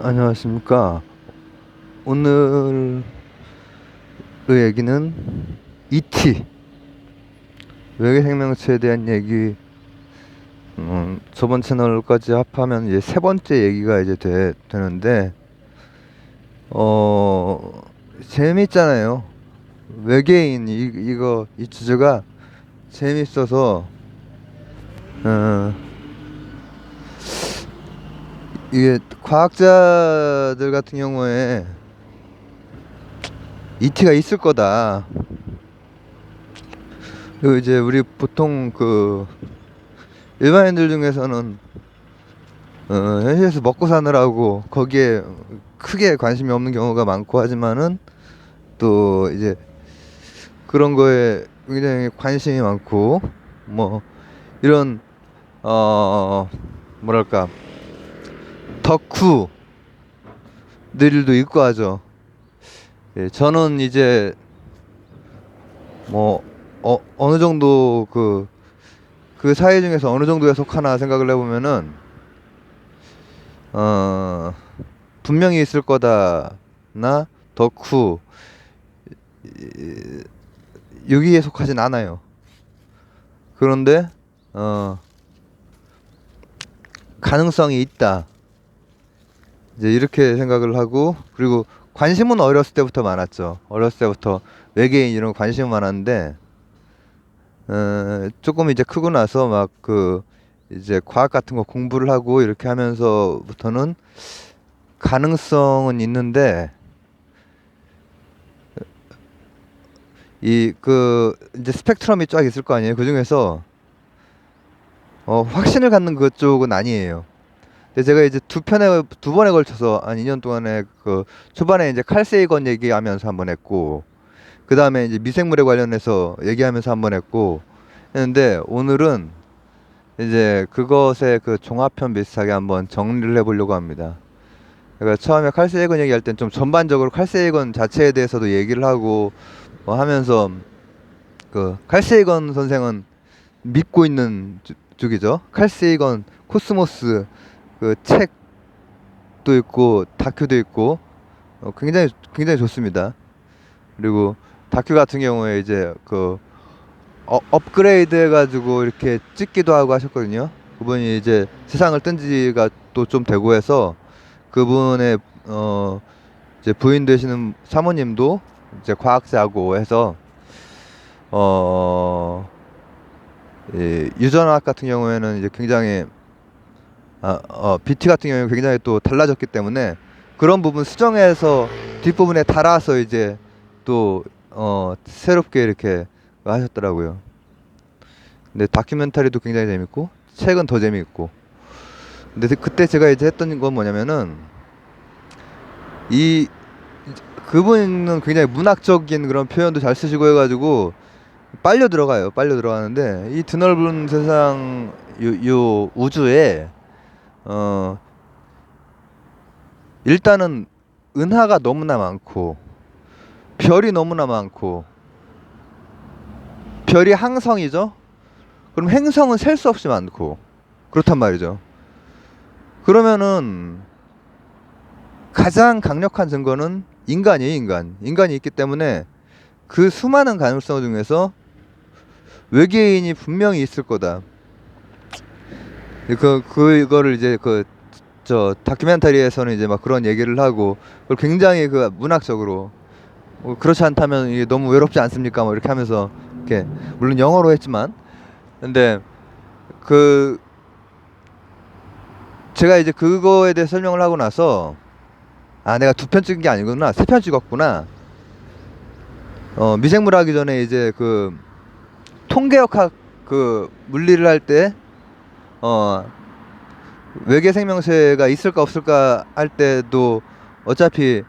안녕하십니까. 오늘 얘기는 ET 외계 생명체에 대한 얘기. 저번 채널까지 합하면 이제 세 번째 얘기가 이제 되는데 어 재밌잖아요. 외계인 이 주제가 재밌어서 어, 이게 과학자들 같은 경우에 ET가 있을 거다. 그리고 이제 우리 보통 그 일반인들 중에서는 현실에서 먹고 사느라고 거기에 크게 관심이 없는 경우가 많고, 하지만은 또 이제 그런 거에 굉장히 관심이 많고, 뭐 이런 어 뭐랄까 덕후들도 있고 하죠. 예, 저는 이제 뭐 어느 정도 그 사회 중에서 어느 정도에 속하나 생각을 해보면은 어 분명히 있을 거다나 덕후, 여기에 속하진 않아요. 그런데 어 가능성이 있다, 이제 이렇게 생각을 하고, 그리고 관심은 어렸을 때부터 많았죠. 어렸을 때부터 외계인 이런 거 관심은 많았는데 조금 이제 크고 나서 막 이제 과학 같은 거 공부를 하고 이렇게 하면서부터는 가능성은 있는데, 이제 스펙트럼이 쫙 있을 거 아니에요. 그 중에서 확신을 갖는 그쪽은 아니에요. 근데 제가 이제 두 번에 걸쳐서 한 2년 동안에 초반에 이제 칼세이건 얘기하면서 한번 했고, 그 다음에 이제 미생물에 관련해서 얘기하면서 한번 했는데 오늘은 이제 그것의 그 종합편 비슷하게 한번 정리를 해보려고 합니다. 그러니까 처음에 칼세이건 얘기할 땐 좀 전반적으로 칼세이건 자체에 대해서도 얘기를 하고 하면서, 칼세이건 선생은 믿고 있는 쪽이죠. 칼세이건 코스모스 그 책도 있고 다큐도 있고 굉장히 좋습니다. 그리고 다큐 같은 경우에 이제 업그레이드 해가지고 이렇게 찍기도 하고 하셨거든요. 그분이 이제 세상을 뜬 지가 또 좀 되고 해서 그분의 이제 부인 되시는 사모님도 이제 과학자고 해서 어 유전학 같은 경우에는 이제 굉장히 BT 같은 경우에 굉장히 또 달라졌기 때문에 그런 부분 수정해서 뒷부분에 달아서 이제 또 새롭게 이렇게 하셨더라고요. 근데 다큐멘터리도 굉장히 재밌고 책은 더 재밌고. 근데 그때 제가 이제 했던 건 뭐냐면은 이 그분은 굉장히 문학적인 그런 표현도 잘 쓰시고 해가지고 빨려 들어가요. 빨려 들어가는데 이 드넓은 세상, 요 우주에 어 일단은 은하가 너무나 많고 별이 너무나 많고, 별이 항성이죠. 그럼 행성은 셀 수 없이 많고 그렇단 말이죠. 그러면은 가장 강력한 증거는 인간이에요. 인간이 있기 때문에 그 수많은 가능성 중에서 외계인이 분명히 있을 거다. 그거를 이제 저 다큐멘터리에서는 이제 막 그런 얘기를 하고, 그걸 굉장히 문학적으로, 그렇지 않다면 이게 너무 외롭지 않습니까? 뭐 이렇게 하면서, 이렇게 물론 영어로 했지만, 근데 그 제가 이제 그거에 대해 설명을 하고 나서, 내가 두 편 찍은 게 아니구나, 세 편 찍었구나. 미생물 하기 전에 이제 통계역학 물리를 할 때 외계 생명체가 있을까 없을까 할 때도 어차피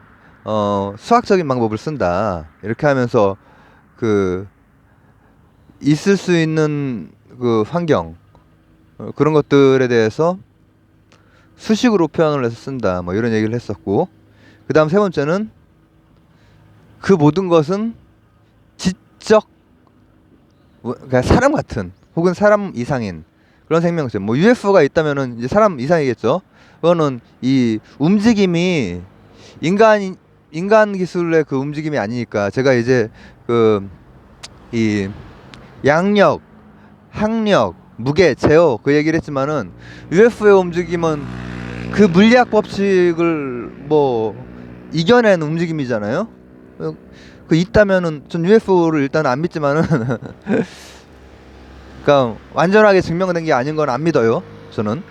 수학적인 방법을 쓴다, 이렇게 하면서 그 있을 수 있는 그 환경, 그런 것들에 대해서 수식으로 표현을 해서 쓴다, 뭐 이런 얘기를 했었고, 그 다음 세 번째는 그 모든 것은 지적, 그러니까 사람 같은 혹은 사람 이상인 그런 생명체, 뭐 UFO가 있다면은 이제 사람 이상이겠죠. 그거는 이 움직임이 인간 기술의 그 움직임이 아니니까. 제가 이제 그 이 양력, 항력, 무게, 제어 그 얘기를 했지만은 UFO의 움직임은 그 물리학 법칙을 뭐 이겨낸 움직임이잖아요. 그 있다면은 전 UFO를 일단 안 믿지만은 그러니까 완전하게 증명된 게 아닌 건 안 믿어요, 저는.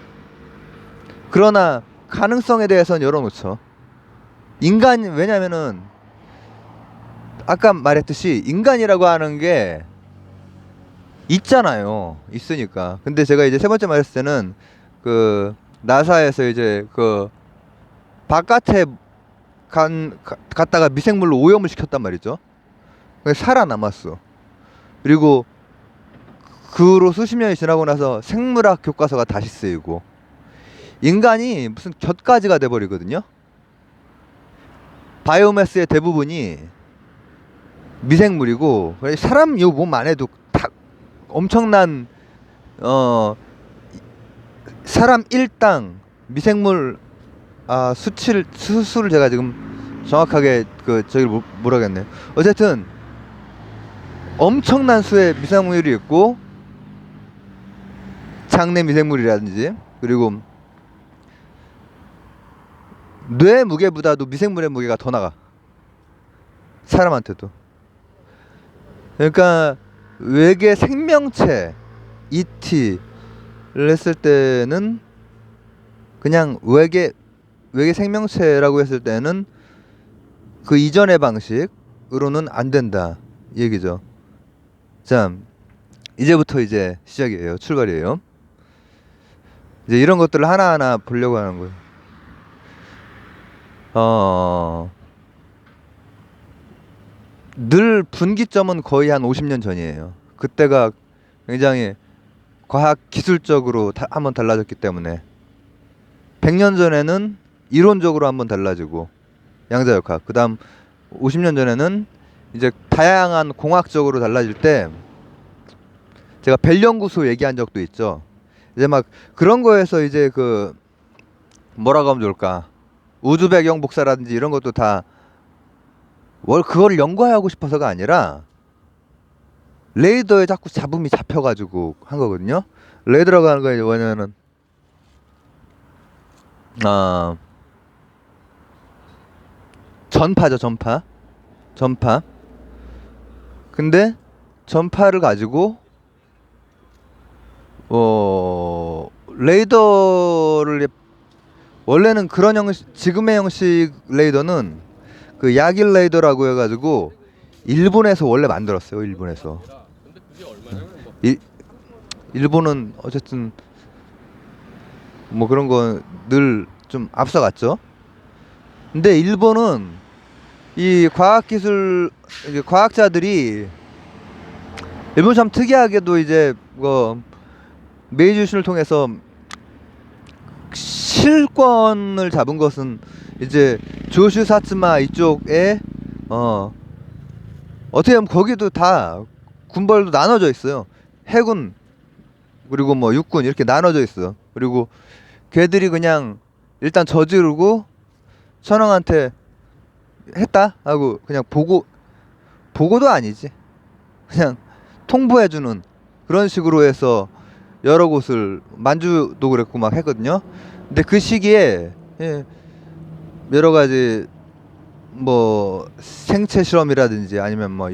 그러나 가능성에 대해서는 열어놓죠. 왜냐면은 아까 말했듯이 인간이라고 하는 게 있잖아요. 있으니까. 근데 제가 이제 세 번째 말했을 때는 그 나사에서 이제 그 바깥에 갔다가 미생물로 오염을 시켰단 말이죠. 그래서 살아남았어. 그리고 그 후로 수십 년이 지나고 나서 생물학 교과서가 다시 쓰이고, 인간이 무슨 곁가지가 돼버리거든요. 바이오매스의 대부분이 미생물이고, 사람 요 몸 안에도 다 엄청난 사람 일당 미생물 수를 제가 지금 정확하게 저기 모르겠네요. 어쨌든 엄청난 수의 미생물이 있고, 장내 미생물이라든지, 그리고 뇌 무게보다도 미생물의 무게가 더 나가, 사람한테도. 그러니까 외계 생명체 ET를 했을 때는, 그냥 외계 생명체라고 했을 때는 그 이전의 방식으로는 안 된다 얘기죠. 자, 이제부터 이제 시작이에요. 출발이에요. 이제 이런 것들을 하나하나 보려고 하는 거예요. 늘 분기점은 거의 한 50년 전이에요. 그때가 굉장히 과학 기술적으로 한번 달라졌기 때문에. 100년 전에는 이론적으로 한번 달라지고, 양자역학. 그 다음 50년 전에는 이제 다양한 공학적으로 달라질 때, 제가 벨 연구소 얘기한 적도 있죠. 이제 막 그런 거에서 이제 뭐라고 하면 좋을까, 우주 배경 복사라든지 이런 것도 다 그거를 연구하고 싶어서가 아니라 레이더에 자꾸 잡음이 잡혀가지고 한 거거든요. 레이더라고 하는 거 이제 뭐냐면은 전파죠. 전파. 근데 전파를 가지고 레이더를, 원래는 그런 지금의 형식 레이더는 그 야길 레이더라고 해가지고 일본에서 원래 만들었어요. 일본에서. 일본은 어쨌든 뭐 그런 거 늘 좀 앞서갔죠. 근데 일본은 이 과학자들이, 일본 참 특이하게도 이제 메이지 유신을 통해서 실권을 잡은 것은 이제 조슈 사츠마 이쪽에 어떻게 보면 거기도 다 군벌도 나눠져 있어요. 해군, 그리고 뭐 육군, 이렇게 나눠져 있어. 그리고 걔들이 그냥 일단 저지르고 천황한테 했다 하고 그냥 보고도 아니지, 그냥 통보해주는 그런 식으로 해서 여러 곳을, 만주도 그랬고 막 했거든요. 근데 그 시기에 여러 가지 뭐 생체 실험이라든지 아니면 뭐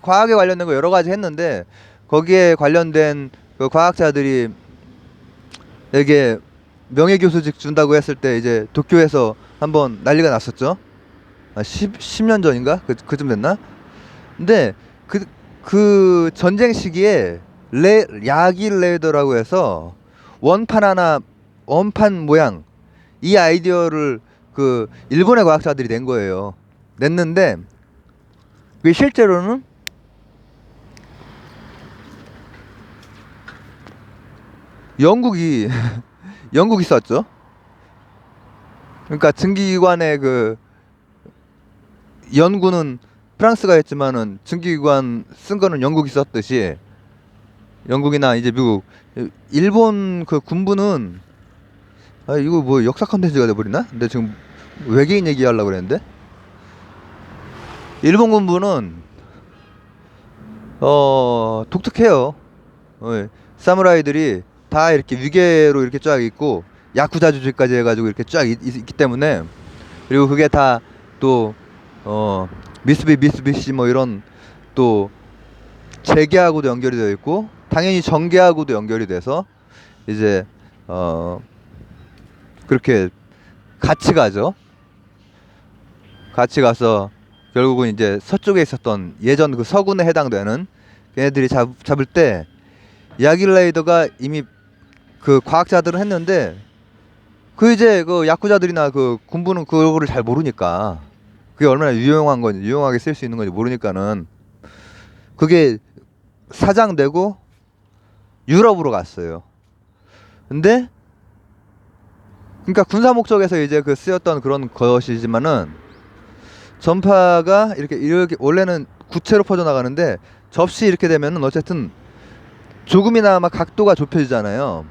과학에 관련된 거 여러 가지 했는데, 거기에 관련된 그 과학자들이 되게 명예교수직 준다고 했을 때 이제 도쿄에서 한번 난리가 났었죠. 10년 전인가? 그쯤 됐나? 근데 그 전쟁 시기에 야길 레이더라고 해서 원판 모양, 이 아이디어를 그 일본의 과학자들이 낸 거예요. 냈는데 그게 실제로는 영국이 영국이 썼죠. 그러니까 증기기관의 그 연구는 프랑스가 했지만은 증기기관 쓴 거는 영국이 썼듯이, 영국이나 이제 미국, 일본 그 군부는 아, 이거 뭐 역사 컨텐츠가 돼버리나? 근데 지금 외계인 얘기하려고 그랬는데. 일본 군부는 독특해요. 예. 사무라이들이 다 이렇게 위계로 이렇게 쫙 있고 야쿠자 주직까지 해가지고 이렇게 쫙 있기 때문에, 그리고 그게 다 또 미쓰비시 뭐 이런 또 재계하고도 연결이 되어 있고 당연히 정계하고도 연결이 돼서 이제 어 그렇게 같이 가죠. 같이 가서 결국은 이제 서쪽에 있었던 예전 그 서군에 해당되는 걔네들이 잡을 때 야길레이더가 이미 그 과학자들은 했는데 그 이제 그 야쿠자들이나 그 군부는 그거를 잘 모르니까, 그게 얼마나 유용한 건지 유용하게 쓸 수 있는 건지 모르니까는 그게 사장되고 유럽으로 갔어요. 근데 그러니까 군사 목적에서 이제 그 쓰였던 그런 것이지만은 전파가 이렇게 원래는 구체로 퍼져나가는데 접시 이렇게 되면은 어쨌든 조금이나마 각도가 좁혀지잖아요.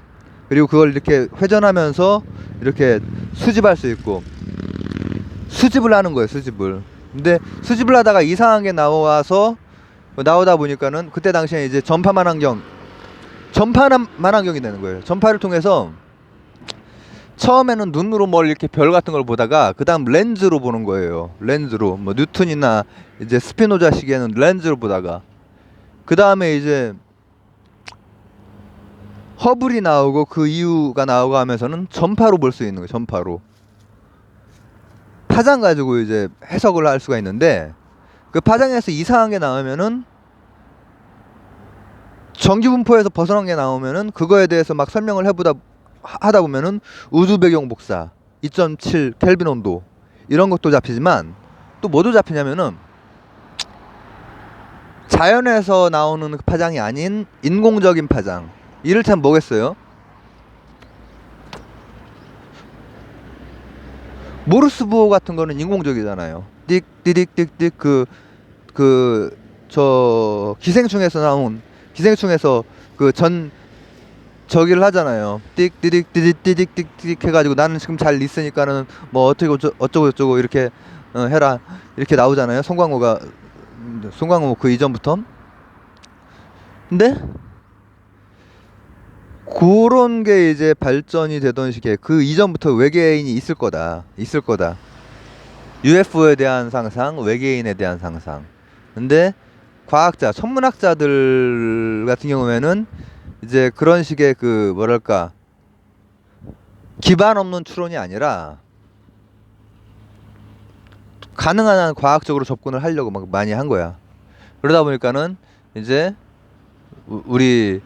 그리고 그걸 이렇게 회전하면서 이렇게 수집할 수 있고 수집을 하는 거예요, 수집을. 근데 수집을 하다가 이상한 게 나오다 보니까는 그때 당시에 이제 전파만환경이 되는 거예요. 전파를 통해서 처음에는 눈으로 뭘 이렇게 별 같은 걸 보다가 그 다음 렌즈로 보는 거예요. 렌즈로 뭐 뉴턴이나 이제 스피노자 시계는 렌즈로 보다가 그 다음에 이제 허블이 나오고 그 이유가 나오고 하면서는 전파로 볼 수 있는 거예요. 전파로 파장 가지고 이제 해석을 할 수가 있는데, 그 파장에서 이상한 게 나오면은 전기분포에서 벗어난 게 나오면은 그거에 대해서 막 설명을 하다 보면은 우주 배경 복사 2.7 켈빈 온도 이런 것도 잡히지만 또 뭐도 잡히냐면은 자연에서 나오는 그 파장이 아닌 인공적인 파장. 이를테면 뭐겠어요? 모르스 부호 같은 거는 인공적이잖아요. 띡 저 기생충에서 그 저기를 하잖아요. 띡 해가지고 나는 지금 잘 있으니까는 뭐 어쩌고 저쩌고 이렇게 해라 이렇게 나오잖아요. 송강호 그 이전부터. 근데 그런 게 이제 발전이 되던 시기에 그 이전부터 외계인이 있을 거다. UFO에 대한 상상, 외계인에 대한 상상. 근데 천문학자들 같은 경우에는 이제 그런 식의 그 뭐랄까 기반 없는 추론이 아니라 가능한 한 과학적으로 접근을 하려고 막 많이 한 거야. 그러다 보니까는 이제 우리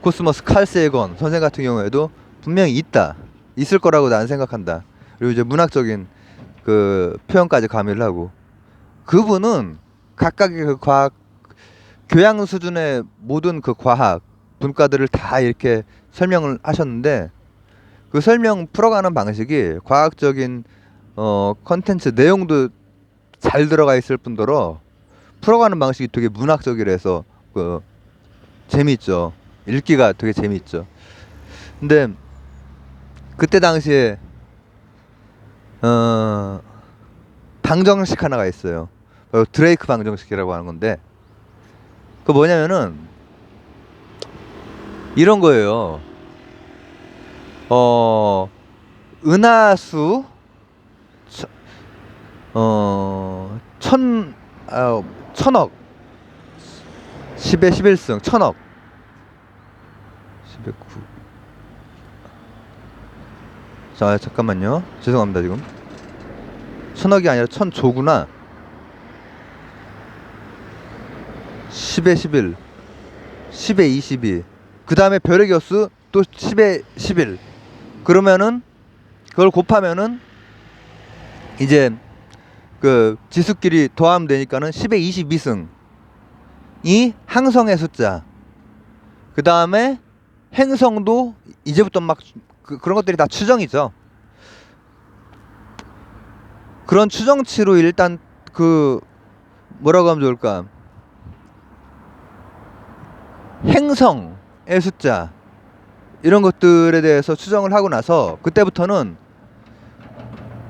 코스모스 칼 세이건 선생 같은 경우에도 분명히 있을 거라고 나는 생각한다. 그리고 이제 문학적인 그 표현까지 가미를 하고, 그분은 각각의 그 과학 교양 수준의 모든 그 과학 분과들을 다 이렇게 설명을 하셨는데, 그 설명 풀어가는 방식이 과학적인 컨텐츠 내용도 잘 들어가 있을 뿐더러 풀어가는 방식이 되게 문학적이라서 그 재미있죠. 읽기가 되게 재미있죠. 근데 그때 당시에 어 방정식 하나가 있어요. 바로 드레이크 방정식이라고 하는 건데, 그 뭐냐면은 이런 거예요. 은하수 천- 어, 천, 천억 10의 11승 천억 10의 9. 자, 잠깐만요. 죄송합니다. 지금 천억이 아니라 천조구나. 10의 11, 10의 22. 그 다음에 별의 개수 또 10의 11. 그러면은 그걸 곱하면은 이제 그 지수끼리 더하면 되니까는 10의 22승이 항성의 숫자. 그 다음에 행성도 이제부터 막 그런 것들이 다 추정이죠. 그런 추정치로 일단 그 뭐라고 하면 좋을까? 행성의 숫자 이런 것들에 대해서 추정을 하고 나서 그때부터는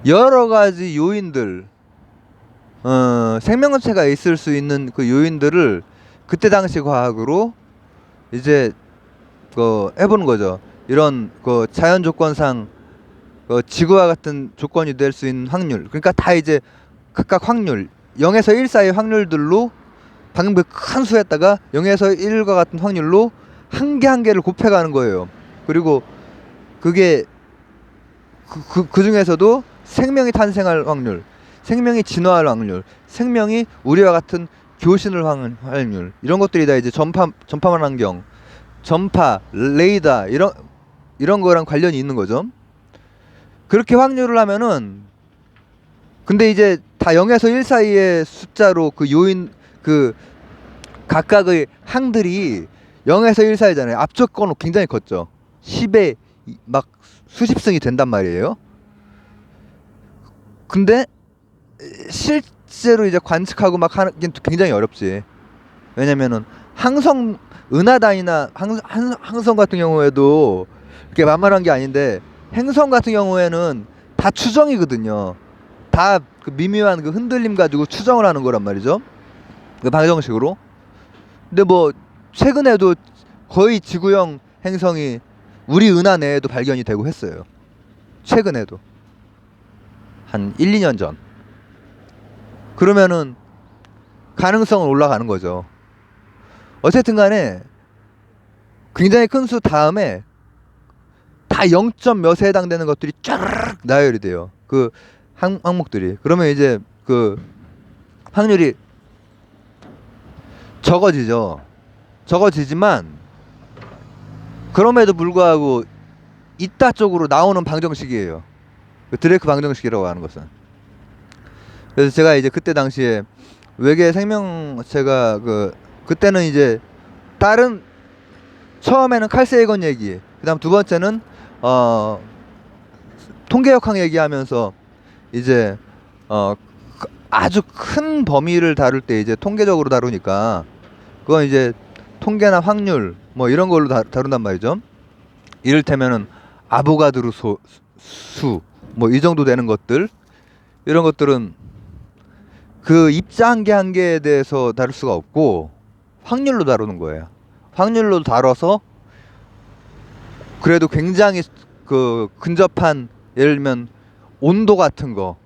여러 가지 요인들, 생명체가 있을 수 있는 그 요인들을 그때 당시 과학으로 이제 해보는 거죠. 이런 자연 조건상 지구와 같은 조건이 될 수 있는 확률, 그러니까 다 이제 각각 확률 0에서 1 사이의 확률들로 방금 그 큰 수에다가 0에서 1과 같은 확률로 한 개 한 개를 곱해가는 거예요. 그리고 그게 그 중에서도 생명이 탄생할 확률, 생명이 진화할 확률, 생명이 우리와 같은 교신을 하는 확률, 이런 것들이 다 이제 전파망 환경, 전파, 레이더 이런 거랑 관련이 있는 거죠. 그렇게 확률을 하면은 근데 이제 다 0에서 1 사이의 숫자로 그 요인 각각의 항들이 0에서 1 사이잖아요. 앞쪽거는 굉장히 컸죠. 10에 막 수십승이 된단 말이에요. 근데 실제로 이제 관측하고 막 하는 게 굉장히 어렵지. 왜냐면은 은하단이나 항성 같은 경우에도 이렇게 만만한 게 아닌데, 행성 같은 경우에는 다 추정이거든요. 다 그 미묘한 그 흔들림 가지고 추정을 하는 거란 말이죠. 그 방정식으로. 근데 뭐 최근에도 거의 지구형 행성이 우리 은하 내에도 발견이 되고 했어요. 최근에도 한 1, 2년 전. 그러면은 가능성은 올라가는 거죠. 어쨌든 간에 굉장히 큰 수 다음에 다 0. 몇에 해당되는 것들이 쫙 나열이 돼요. 그 항목들이. 그러면 이제 그 확률이 적어지지만 그럼에도 불구하고 이따 쪽으로 나오는 방정식이에요. 그 드레이크 방정식이라고 하는 것은. 그래서 제가 이제 그때 당시에 외계 생명체가 그때는 이제 다른, 처음에는 칼세이건 얘기, 그다음 두 번째는 통계역학 얘기하면서 이제 아주 큰 범위를 다룰 때 이제 통계적으로 다루니까 그건 이제 통계나 확률 뭐 이런 걸로 다룬단 말이죠. 이를테면은 아보가드로 수 뭐 이 정도 되는 것들, 이런 것들은 그 입자 한 개 한 개에 대해서 다룰 수가 없고 확률로 다루는 거예요. 확률로 다뤄서 그래도 굉장히 근접한, 예를 들면 온도 같은 거,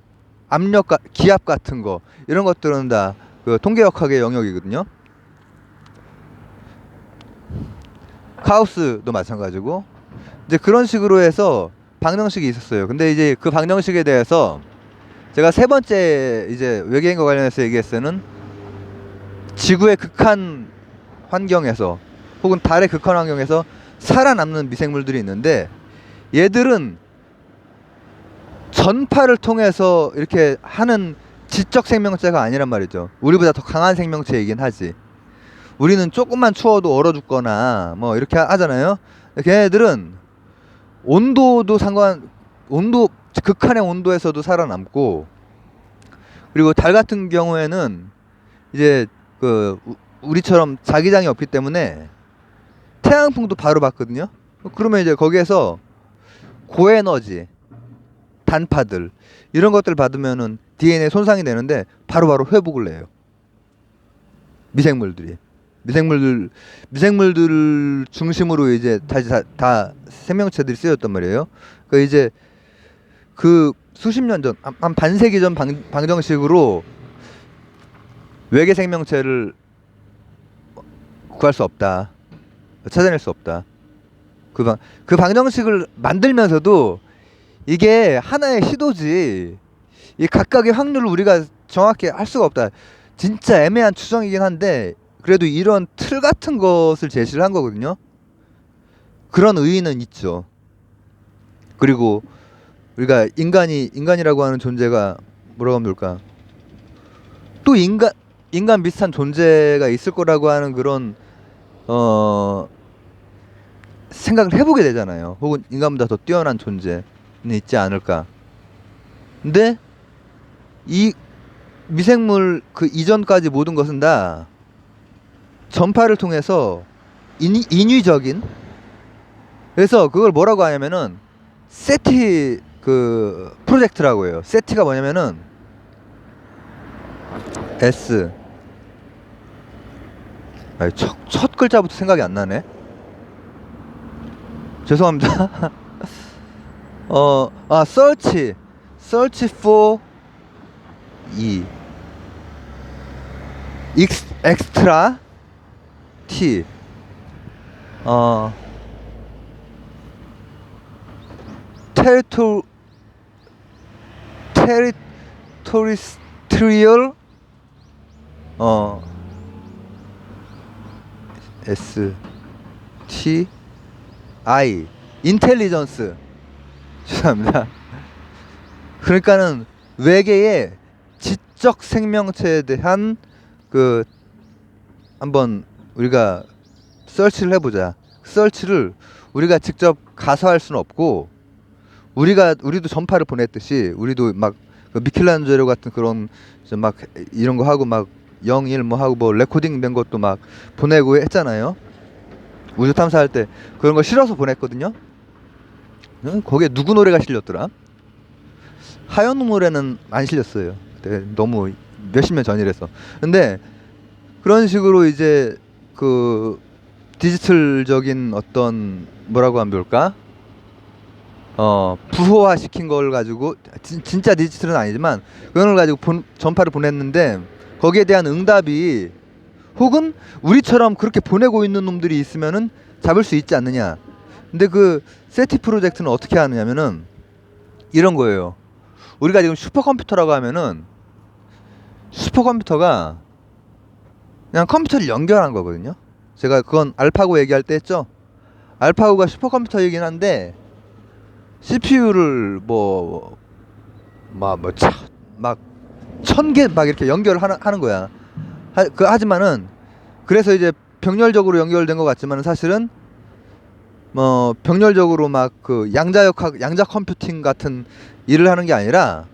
기압 같은 거, 이런 것들은 다 그 통계역학의 영역이거든요. 카우스도 마찬가지고. 이제 그런 식으로 해서 방정식이 있었어요. 근데 이제 그 방정식에 대해서 제가 세 번째 이제 외계인과 관련해서 얘기했을 때는 지구의 극한 환경에서 혹은 달의 극한 환경에서 살아남는 미생물들이 있는데, 얘들은 전파를 통해서 이렇게 하는 지적 생명체가 아니란 말이죠. 우리보다 더 강한 생명체이긴 하지. 우리는 조금만 추워도 얼어 죽거나 뭐 이렇게 하잖아요. 걔네들은 극한의 온도에서도 살아남고, 그리고 달 같은 경우에는 이제 우리처럼 자기장이 없기 때문에 태양풍도 바로 받거든요. 그러면 이제 거기에서 고에너지 단파들 이런 것들 받으면은 DNA 손상이 되는데 바로바로 회복을 해요. 미생물들 중심으로 이제 다시 다 생명체들이 쓰였단 말이에요. 그 이제 수십 년 전, 한 반세기 전 방정식으로 외계 생명체를 구할 수 없다, 찾아낼 수 없다. 그 방정식을 만들면서도 이게 하나의 시도지, 이 각각의 확률을 우리가 정확히 할 수가 없다. 진짜 애매한 추정이긴 한데 그래도 이런 틀 같은 것을 제시를 한 거거든요. 그런 의의는 있죠. 그리고 우리가 인간이라고 하는 존재가 뭐라고 하면 좋을까? 또 인간 비슷한 존재가 있을 거라고 하는 그런 생각을 해보게 되잖아요. 혹은 인간보다 더 뛰어난 존재는 있지 않을까. 근데 이 미생물 그 이전까지 모든 것은 다 전파를 통해서 인위적인 그래서 그걸 뭐라고 하냐면은 세티 그 프로젝트라고 해요. 세티가 뭐냐면은 S 아니, 첫 글자부터 생각이 안 나네. 죄송합니다. search for E extra T 어 territorial 어 S T I 인텔리전스 죄송합니다. 그러니까는 외계의 지적 생명체에 대한 그 한번 우리가 서치를 해보자. 서치를 우리가 직접 가서 할 수는 없고 우리도 전파를 보냈듯이 우리도 막그 미켈란젤로 같은 그런 막 이런 거 하고 막 01 뭐 하고 뭐 레코딩 된 것도 막 보내고 했잖아요. 우주 탐사할 때 그런 거 실어서 보냈거든요. 거기에 누구 노래가 실렸더라? 하현우 노래는 안 실렸어요. 너무 몇십 년 전이라서. 근데 그런 식으로 이제 그 디지털적인 어떤 뭐라고 하면 좋을까? 부호화 시킨 걸 가지고 진짜 디지털은 아니지만 그걸 가지고 전파를 보냈는데 거기에 대한 응답이 혹은 우리처럼 그렇게 보내고 있는 놈들이 있으면은 잡을 수 있지 않느냐. 근데 그 세티 프로젝트는 어떻게 하느냐면은 이런 거예요. 우리가 지금 슈퍼컴퓨터라고 하면은 슈퍼컴퓨터가 그냥 컴퓨터를 연결한 거거든요. 제가 그건 알파고 얘기할 때 했죠. 알파고가 슈퍼컴퓨터이긴 한데 CPU를 막 1000개 막 이렇게 하는 거야. 하지만은 그래서 이제 병렬적으로 연결된 것 같지만은 사실은 병렬적으로 막 그 양자 컴퓨팅 같은 일을 하는 게 아니라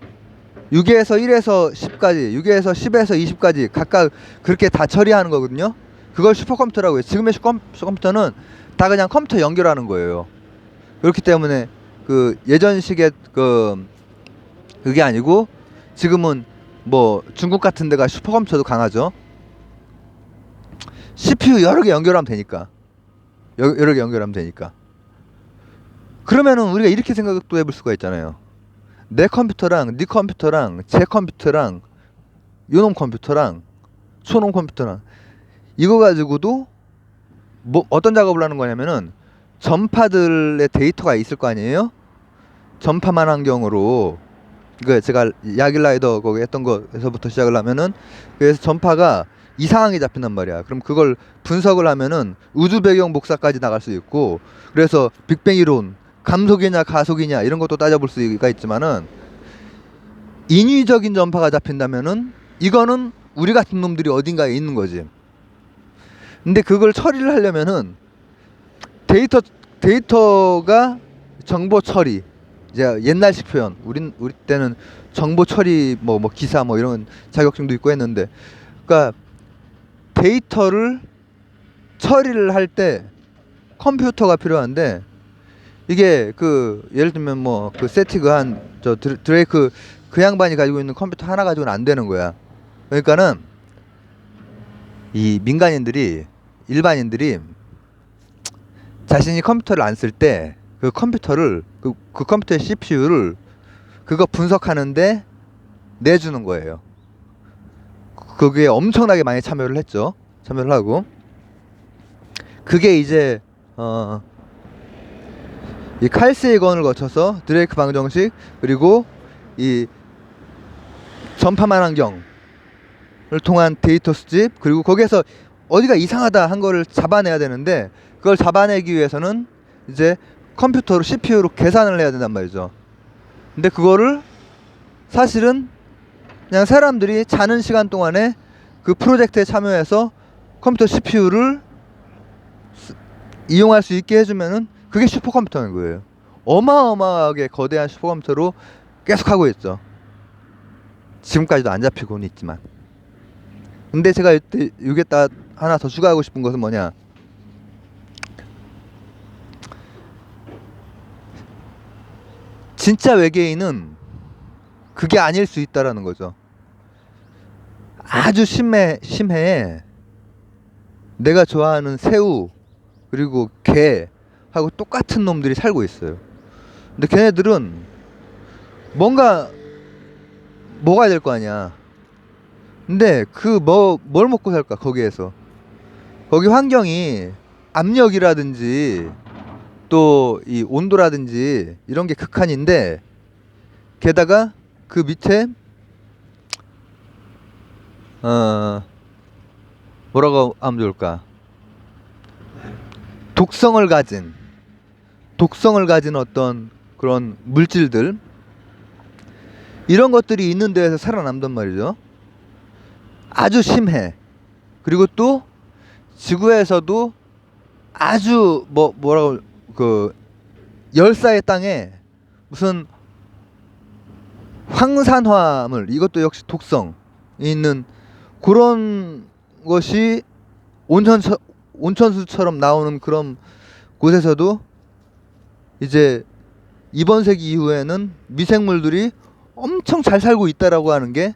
6에서 1에서 10까지, 6에서 10에서 20까지 각각 그렇게 다 처리하는 거거든요. 그걸 슈퍼컴퓨터라고 해요. 지금의 슈퍼컴퓨터는 다 그냥 컴퓨터 연결하는 거예요. 그렇기 때문에 그 예전식의 그게 아니고 지금은 뭐 중국 같은 데가 슈퍼컴퓨터도 강하죠. CPU 여러 개 연결하면 되니까. 여러 개 연결하면 되니까. 그러면은 우리가 이렇게 생각도 해볼 수가 있잖아요. 내 컴퓨터랑 네 컴퓨터랑 제 컴퓨터랑 요놈 컴퓨터랑 소놈 컴퓨터랑 이거 가지고도 뭐 어떤 작업을 하는 거냐면은 전파들의 데이터가 있을 거 아니에요? 전파만 환경으로 그 제가 야길라이더 거기 했던 거에서부터 시작을 하면은 그래서 전파가 이상하게 잡힌단 말이야. 그럼 그걸 분석을 하면은 우주 배경 복사까지 나갈 수 있고 그래서 빅뱅 이론 감속이냐 가속이냐 이런 것도 따져볼 수가 있지만은 인위적인 전파가 잡힌다면은 이거는 우리 같은 놈들이 어딘가에 있는 거지. 근데 그걸 처리를 하려면은 데이터가 정보 처리 이제 옛날식 표현 우리 때는 정보 처리 뭐 기사 뭐 이런 자격증도 있고 했는데 그러니까 데이터를 처리를 할 때 컴퓨터가 필요한데 이게 그 예를 들면 뭐 그 세티그 한 저 드레이크 그 양반이 가지고 있는 컴퓨터 하나 가지고는 안 되는 거야. 그러니까는 이 일반인들이 자신이 컴퓨터를 안 쓸 때 그 컴퓨터를 그 컴퓨터의 CPU를 그거 분석하는데 내주는 거예요. 그게 엄청나게 많이 참여를 하고 그게 이제 이 칼세이건을 거쳐서 드레이크 방정식 그리고 이 전파만 환경을 통한 데이터 수집 그리고 거기에서 어디가 이상하다 한 거를 잡아내야 되는데 그걸 잡아내기 위해서는 이제 컴퓨터로 CPU로 계산을 해야 된단 말이죠. 근데 그거를 사실은 그냥 사람들이 자는 시간 동안에 그 프로젝트에 참여해서 컴퓨터 CPU를 이용할 수 있게 해주면은 그게 슈퍼컴퓨터인 거예요. 어마어마하게 거대한 슈퍼컴퓨터로 계속 하고 있죠. 지금까지도 안 잡히고는 있지만. 근데 제가 여기에다 하나 더 추가하고 싶은 것은 뭐냐? 진짜 외계인은 그게 아닐 수 있다라는 거죠. 아주 심해. 내가 좋아하는 새우 그리고 개하고 똑같은 놈들이 살고 있어요. 근데 걔네들은 뭔가 먹어야 될 거 아니야. 근데 뭘 먹고 살까 거기에서. 거기 환경이 압력이라든지 또 이 온도라든지 이런 게 극한인데, 게다가 그 밑에 뭐라고 하면 좋을까, 독성을 가진 어떤 그런 물질들, 이런 것들이 있는 데에서 살아남단 말이죠. 아주 심해. 그리고 또 지구에서도 아주 뭐라고, 그 열사의 땅에 무슨 황산화물, 이것도 역시 독성이 있는 그런 것이 온천수처럼 나오는 그런 곳에서도 이제 이번 세기 이후에는 미생물들이 엄청 잘 살고 있다라고 하는 게,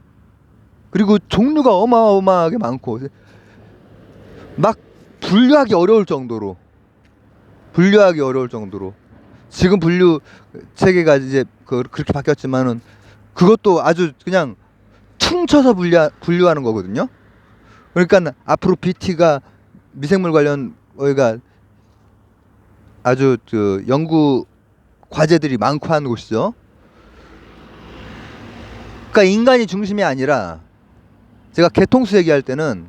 그리고 종류가 어마어마하게 많고 막 분류하기 어려울 정도로 지금 분류 체계가 이제 그렇게 바뀌었지만은 그것도 아주 그냥 퉁쳐서 분류하는 거거든요. 그러니까 앞으로 BT가 미생물 관련 어이가 아주 연구 과제들이 많고 하는 곳이죠. 그러니까 인간이 중심이 아니라, 제가 개통수 얘기할 때는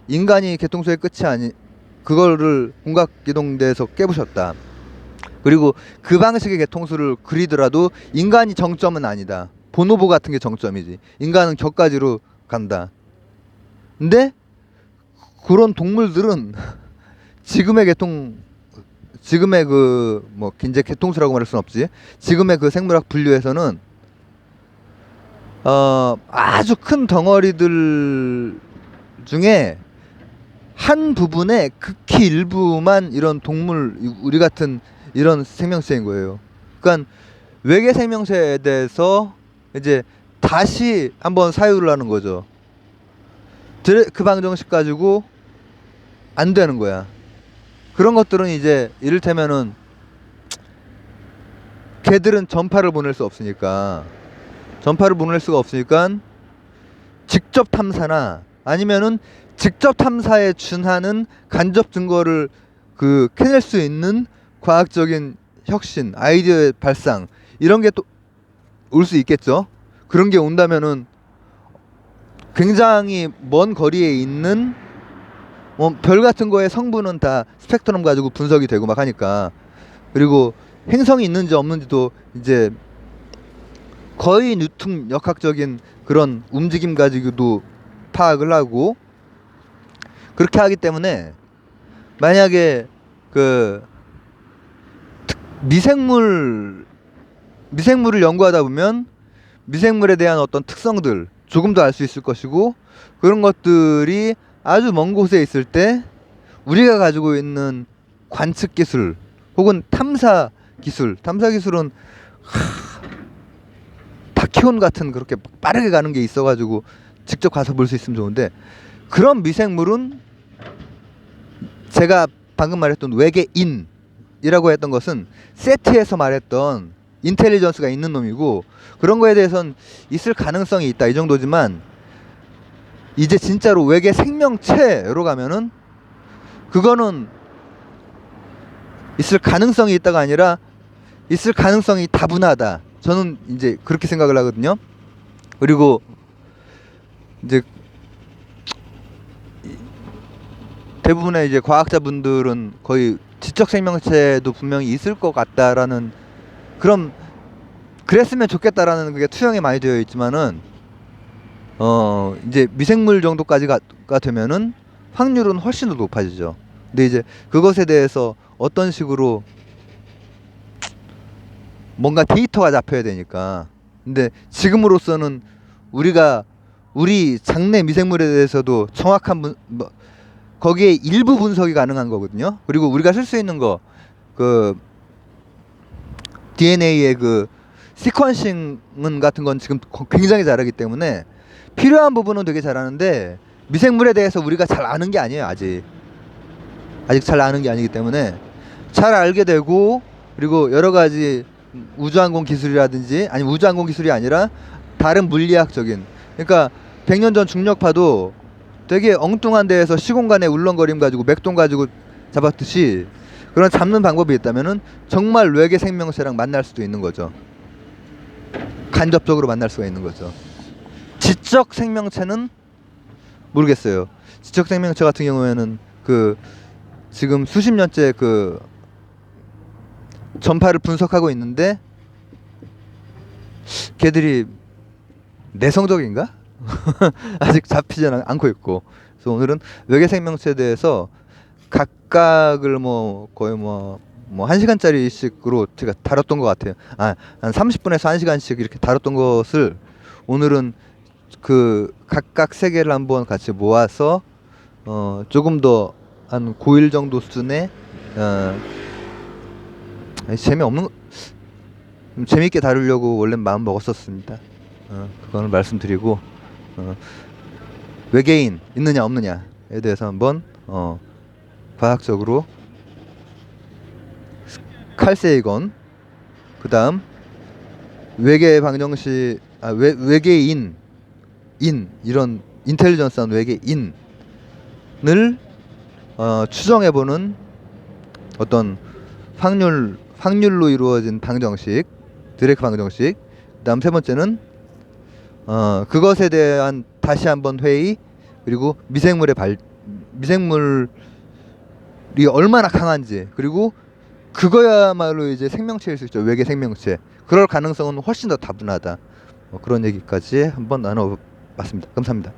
인간이 개통수의 끝이 아니, 그거를 공각기동대에서 깨부셨다. 그리고 그 방식의 개통수를 그리더라도 인간이 정점은 아니다. 보노보 같은 게 정점이지. 인간은 격가지로 간다. 근데 그런 동물들은 지금의 이제 개통수라고 말할 순 없지. 지금의 그 생물학 분류에서는 아주 큰 덩어리들 중에 한 부분의 극히 일부만 이런 동물, 우리 같은 이런 생명체인 거예요. 그러니까 외계 생명체에 대해서 이제 다시 한번 사유를 하는 거죠. 그 방정식 가지고 안 되는 거야. 그런 것들은 이제 이를테면은 걔들은 전파를 보낼 수가 없으니까 직접 탐사나 아니면은 직접 탐사에 준하는 간접 증거를 캐낼 수 있는 과학적인 혁신, 아이디어의 발상, 이런 게 또 올 수 있겠죠. 그런 게 온다면은 굉장히 먼 거리에 있는 별 같은 거의 성분은 다 스펙트럼 가지고 분석이 되고 막 하니까, 그리고 행성이 있는지 없는지도 이제 거의 뉴턴 역학적인 그런 움직임 가지고도 파악을 하고, 그렇게 하기 때문에 만약에 미생물을 연구하다 보면 미생물에 대한 어떤 특성들 조금 더 알 수 있을 것이고, 그런 것들이 아주 먼 곳에 있을 때 우리가 가지고 있는 관측 기술 혹은 탐사 기술은 바퀴온 같은 그렇게 빠르게 가는 게 있어가지고 직접 가서 볼 수 있으면 좋은데, 그런 미생물은 제가 방금 말했던 외계인이라고 했던 것은 세트에서 말했던 인텔리전스가 있는 놈이고, 그런 거에 대해서는 있을 가능성이 있다, 이 정도지만 이제 진짜로 외계 생명체로 가면은 그거는 있을 가능성이 있다가 아니라 있을 가능성이 다분하다. 저는 이제 그렇게 생각을 하거든요. 그리고 이제 대부분의 이제 과학자분들은 거의 지적 생명체도 분명히 있을 것 같다라는, 그랬으면 좋겠다라는 그게 투영이 많이 되어 있지만은 이제 미생물 정도까지가 되면은 확률은 훨씬 더 높아지죠. 근데 이제 그것에 대해서 어떤 식으로 뭔가 데이터가 잡혀야 되니까. 근데 지금으로서는 우리 장내 미생물에 대해서도 정확한 거기에 일부 분석이 가능한 거거든요. 그리고 우리가 쓸 수 있는 거, DNA의 시퀀싱은 같은 건 지금 굉장히 잘하기 때문에 필요한 부분은 되게 잘하는데 미생물에 대해서 우리가 잘 아는 게 아니에요. 아직 잘 아는 게 아니기 때문에 잘 알게 되고, 그리고 여러 가지 우주항공 기술이라든지, 아니 우주항공 기술이 아니라 다른 물리학적인, 그러니까 100년 전 중력파도 되게 엉뚱한 데에서 시공간에 울렁거림 가지고 맥동 가지고 잡았듯이 그런 잡는 방법이 있다면은 정말 외계 생명체랑 만날 수도 있는 거죠. 간접적으로 만날 수가 있는 거죠. 지적 생명체는 모르겠어요. 지적 생명체 같은 경우에는 그 지금 수십 년째 그 전파를 분석하고 있는데 걔들이 내성적인가? 아직 잡히지 않고 있고. 그래서 오늘은 외계 생명체에 대해서 각각을 뭐 거의 뭐 1시간짜리씩으로 제가 다뤘던 것 같아요. 한 30분에서 1시간씩 이렇게 다뤘던 것을 오늘은 그 각각 세 개를 한번 같이 모아서 조금 더 한 고1 정도 수준의 재미없는 좀 재밌게 다루려고 원래 마음 먹었었습니다. 그거는 말씀드리고, 외계인 있느냐 없느냐에 대해서 한번 과학적으로 칼세이건, 그 다음 외계 방정식, 외계인 이런 인텔리전스한 외계인을 추정해보는 어떤 확률로 이루어진 방정식, 드레이크 방정식. 그다음 세 번째는 그것에 대한 다시 한번 회의, 그리고 미생물이 얼마나 강한지, 그리고 그거야말로 이제 생명체일 수 있죠. 외계 생명체. 그럴 가능성은 훨씬 더 다분하다. 그런 얘기까지 한번 나눠봤습니다. 감사합니다.